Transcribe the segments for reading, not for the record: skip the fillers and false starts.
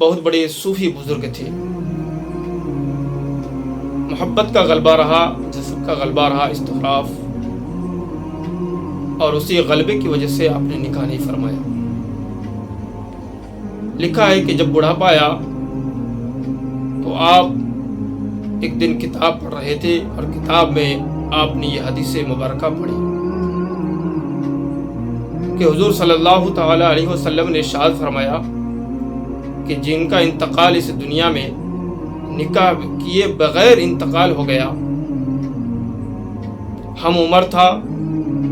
بہت بڑے صوفی بزرگ تھے. محبت کا غلبہ رہا، جذب کا غلبہ رہا، استخلاف، اور اسی غلبے کی وجہ سے آپ نے نکاح نہیں فرمایا. لکھا ہے کہ جب بڑھاپا آیا تو آپ ایک دن کتاب پڑھ رہے تھے اور کتاب میں آپ نے یہ حدیث مبارکہ پڑھی کہ حضور صلی اللہ تعالی علیہ وسلم نے ارشاد فرمایا کہ جن کا انتقال اس دنیا میں نکاح کیے بغیر انتقال ہو گیا، ہم عمر تھا،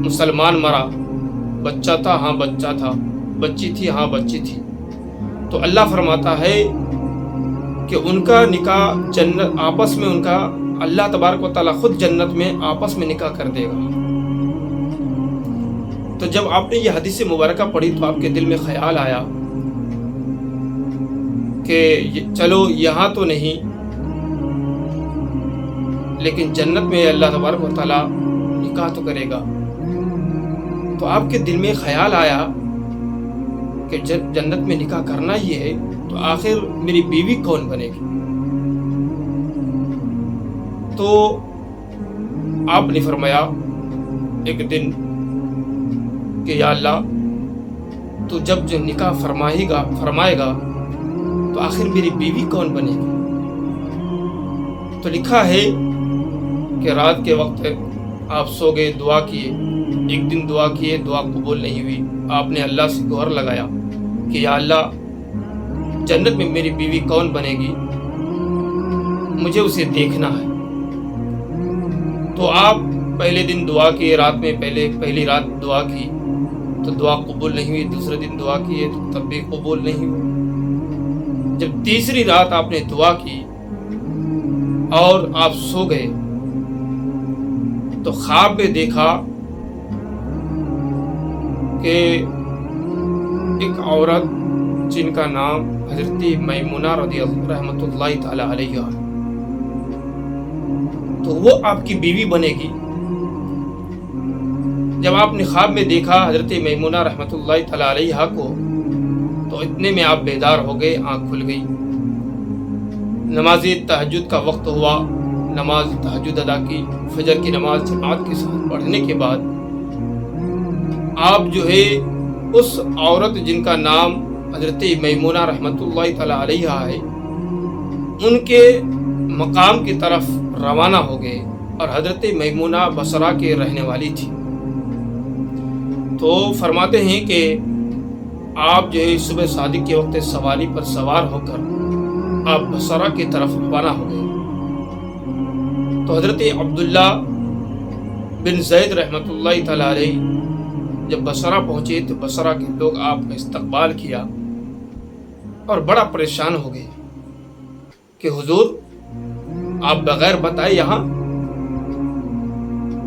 مسلمان مرا، بچہ تھا، ہاں بچہ تھا، بچی تھی، ہاں بچی تھی، تو اللہ فرماتا ہے کہ ان کا نکاح جنت آپس میں، ان کا اللہ تبارک و تعالیٰ خود جنت میں آپس میں نکاح کر دے گا. تو جب آپ نے یہ حدیث مبارکہ پڑھی تو آپ کے دل میں خیال آیا کہ چلو یہاں تو نہیں لیکن جنت میں اللہ تبارک و تعالیٰ نکاح تو کرے گا. تو آپ کے دل میں خیال آیا کہ جنت میں نکاح کرنا ہی ہے تو آخر میری بیوی کون بنے گی. تو آپ نے فرمایا ایک دن کہ یا اللہ تو جب جو نکاح فرمائے گا تو آخر میری بیوی کون بنے گی. تو لکھا ہے کہ رات کے وقت آپ سو گئے، دعا کیے، ایک دن دعا کیے، دعا قبول نہیں ہوئی. آپ نے اللہ سے گہر لگایا کہ یا اللہ جنت میں میری بیوی کون بنے گی، مجھے اسے دیکھنا ہے. تو آپ پہلے دن دعا کیے، رات میں پہلی رات دعا کی تو دعا قبول نہیں ہوئی، دوسرے دن دعا کیے تو تب بھی قبول نہیں ہوئی. جب تیسری رات آپ نے دعا کی اور آپ سو گئے تو خواب میں دیکھا کہ ایک عورت جن کا نام حضرت میمونہ رضی اللہ رحمۃ اللہ تعالی علیہ ہے، تو وہ آپ کی بیوی بنے گی. جب آپ نے خواب میں دیکھا حضرت میمونہ رحمۃ اللہ تعالی علیہ کو تو اتنے میں آپ بیدار ہو گئے، آنکھ کھل گئی. نماز تہجد کا وقت ہوا، نماز تہجد ادا کی، فجر کی نماز جماعت کے ساتھ پڑھنے کے بعد آپ جو ہے اس عورت جن کا نام حضرت میمونہ رحمۃ اللہ تعالی علیہ ہے ان کے مقام کی طرف روانہ ہو گئے. اور حضرت میمونہ بصرہ کے رہنے والی تھی. تو فرماتے ہیں کہ آپ جو ہے صبح صادق کے وقت سواری پر سوار ہو کر آپ بصرہ کی طرف روانہ ہو گئے. تو حضرت عبداللہ بن زید رحمۃ اللہ تعالی علیہ جب بصرہ پہنچے تو بصرہ کے لوگ آپ کا استقبال کیا اور بڑا پریشان ہو گئے کہ حضور آپ بغیر بتائے یہاں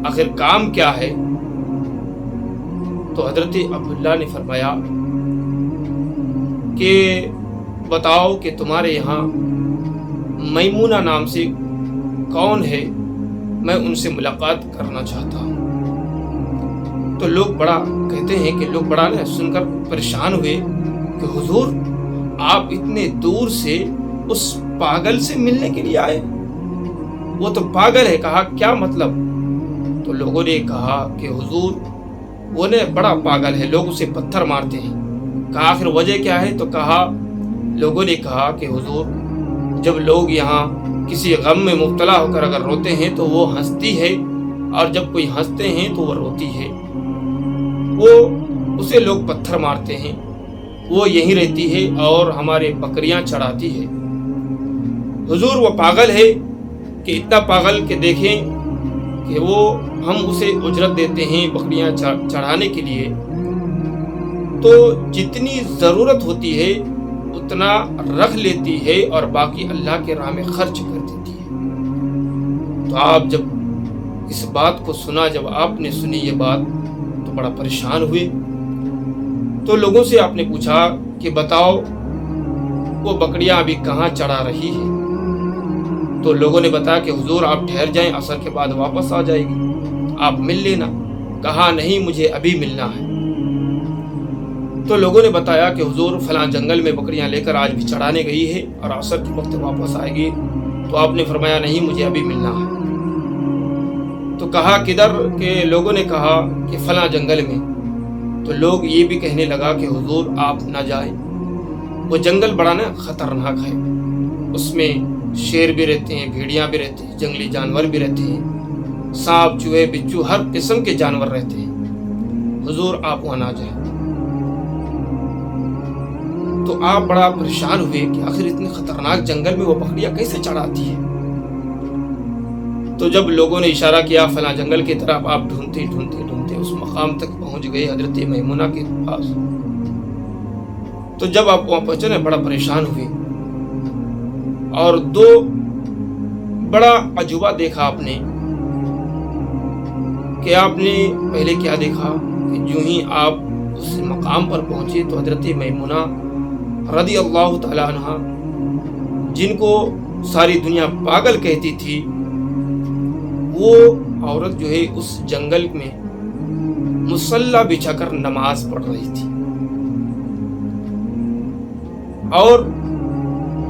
آخر کام کیا ہے. تو حضرت عبداللہ نے فرمایا کہ بتاؤ کہ تمہارے یہاں میمونہ نام سے کون ہے، میں ان سے ملاقات کرنا چاہتا ہوں. تو لوگ بڑا کہتے ہیں کہ لوگ بڑا سن کر پریشان ہوئے کہ حضور آپ اتنے دور سے اس پاگل سے ملنے کے لیے آئے، وہ تو پاگل ہے. کہا کیا مطلب؟ تو لوگوں نے کہا کہ حضور وہ نے بڑا پاگل ہے، لوگ اسے پتھر مارتے ہیں. کہا آخر وجہ کیا ہے؟ تو کہا لوگوں نے کہا کہ حضور جب لوگ یہاں کسی غم میں مبتلا ہو کر اگر روتے ہیں تو وہ ہنستی ہے، اور جب کوئی ہنستے ہیں تو وہ روتی ہے، وہ اسے لوگ پتھر مارتے ہیں، وہ یہیں رہتی ہے اور ہمارے بکریاں چڑھاتی ہے. حضور وہ پاگل ہے کہ اتنا پاگل کہ دیکھیں کہ وہ ہم اسے اجرت دیتے ہیں بکریاں چڑھانے کے لیے، تو جتنی ضرورت ہوتی ہے اتنا رکھ لیتی ہے اور باقی اللہ کے راہ میں خرچ کر دیتی ہے. تو آپ جب اس بات کو سنا، جب آپ نے سنی یہ بات تو بڑا پریشان ہوئے. تو لوگوں سے آپ نے پوچھا کہ بتاؤ وہ بکریاں ابھی کہاں چڑھا رہی ہے؟ تو لوگوں نے بتایا کہ حضور آپ ٹھہر جائیں، عصر کے بعد واپس آ جائے گی، آپ مل لینا. کہا نہیں مجھے ابھی ملنا ہے. تو لوگوں نے بتایا کہ حضور فلاں جنگل میں بکریاں لے کر آج بھی چڑھانے گئی ہے اور عصر کے وقت واپس آئے گی۔ تو آپ نے فرمایا نہیں، مجھے ابھی ملنا ہے۔ تو کہا کدھر؟ کہ لوگوں نے کہا کہ فلاں جنگل میں۔ تو لوگ یہ بھی کہنے لگا کہ حضور آپ نہ جائیں، وہ جنگل بڑا نا خطرناک ہے، اس میں شیر بھی رہتے ہیں، بھیڑیاں بھی رہتے ہیں، جنگلی جانور بھی رہتے ہیں، سانپ چوہے بچھو ہر قسم کے جانور رہتے ہیں، حضور آپ وہاں نہ جائیں۔ تو آپ بڑا پریشان ہوئے کہ آخر اتنے خطرناک جنگل میں وہ بکریاں کیسے چڑھاتی ہے۔ تو جب لوگوں نے اشارہ کیا فلاں جنگل کی طرف، آپ ڈھونڈتے ڈھونڈتے ڈھونڈتے اس مقام تک پہنچ گئے حضرت میمونہ کے پاس۔ تو جب آپ وہاں پہنچے نا بڑا پریشان ہوئے، اور دو بڑا عجوبہ دیکھا آپ نے۔ کہ آپ نے پہلے کیا دیکھا کہ جو ہی آپ اس مقام پر پہنچے تو حضرت میمونہ رضی اللہ تعالیٰ عنہ، جن کو ساری دنیا پاگل کہتی تھی، وہ عورت جو ہے اس جنگل میں مصلی بچھا کر نماز پڑھ رہی تھی۔ اور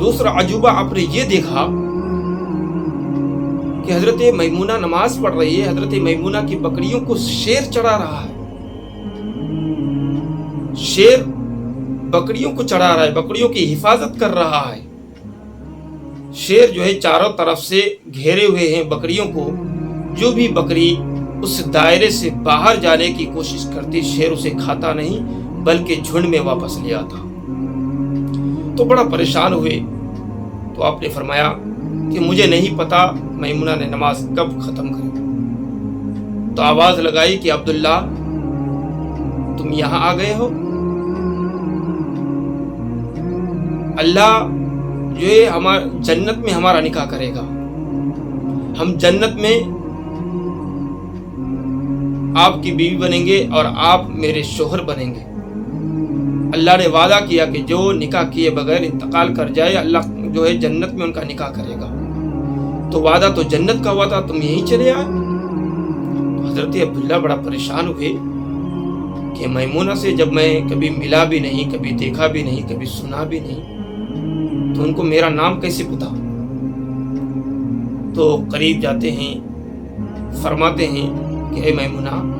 دوسرا عجوبہ آپ نے یہ دیکھا کہ حضرت میمونہ نماز پڑھ رہی ہے، حضرت میمونہ کی بکریوں کو شیر چڑھا رہا ہے۔ شیر بکریوں کو چڑھا رہا ہے، بکریوں کی حفاظت کر رہا ہے۔ شیر جو ہے چاروں طرف سے گھیرے ہوئے ہیں بکریوں کو، جو بھی بکری اس دائرے سے باہر جانے کی کوشش کرتی، شیر اسے کھاتا نہیں بلکہ جھنڈ میں واپس لے آتا۔ تو بڑا پریشان ہوئے۔ تو آپ نے فرمایا کہ مجھے نہیں پتا میمونہ نے نماز کب ختم کری۔ تو آواز لگائی کہ عبداللہ تم یہاں آ گئے ہو؟ اللہ جو ہے جنت میں ہمارا نکاح کرے گا، ہم جنت میں آپ کی بیوی بنیں گے اور آپ میرے شوہر بنیں گے۔ اللہ نے وعدہ کیا کہ جو نکاح کیے بغیر انتقال کر جائے، اللہ جو ہے جنت میں ان کا نکاح کرے گا۔ تو وعدہ تو جنت کا ہوا تھا، تم یہیں چلے آئے۔ تو حضرت عبداللہ بڑا پریشان ہوئے کہ میمونہ سے جب میں کبھی ملا بھی نہیں، کبھی دیکھا بھی نہیں، کبھی سنا بھی نہیں، تو ان کو میرا نام کیسے پتا؟ تو قریب جاتے ہیں، فرماتے ہیں کہ اے میمونہ،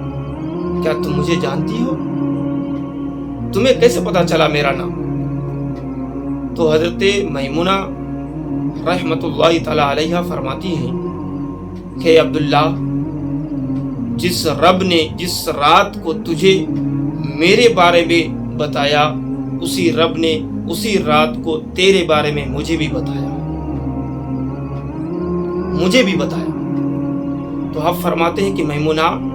کیا تم مجھے جانتی ہو؟ تمہیں کیسے پتا چلا میرا نام؟ تو حضرت میمونہ رحمت اللہ تعالی علیہ فرماتی ہیں کہ عبداللہ، جس رب نے جس رات کو تجھے میرے بارے میں بتایا، اسی رب نے اسی رات کو تیرے بارے میں مجھے بھی بتایا۔ تو آپ فرماتے ہیں کہ میمونہ،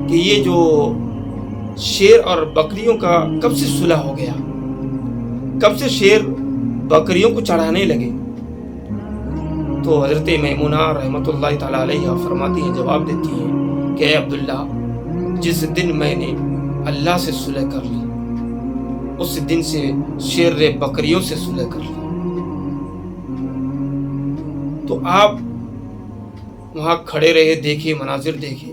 کہ یہ جو شیر اور بکریوں کا کب سے صلح ہو گیا؟ کب سے شیر بکریوں کو چڑھانے لگے؟ تو حضرت میمونہ رحمت اللہ تعالی علیہ فرماتی ہیں، جواب دیتی ہیں کہ اے عبداللہ، جس دن میں نے اللہ سے صلح کر لی، اس دن سے شیر بکریوں سے صلح کر لی۔ تو آپ وہاں کھڑے رہے، دیکھے، مناظر دیکھے،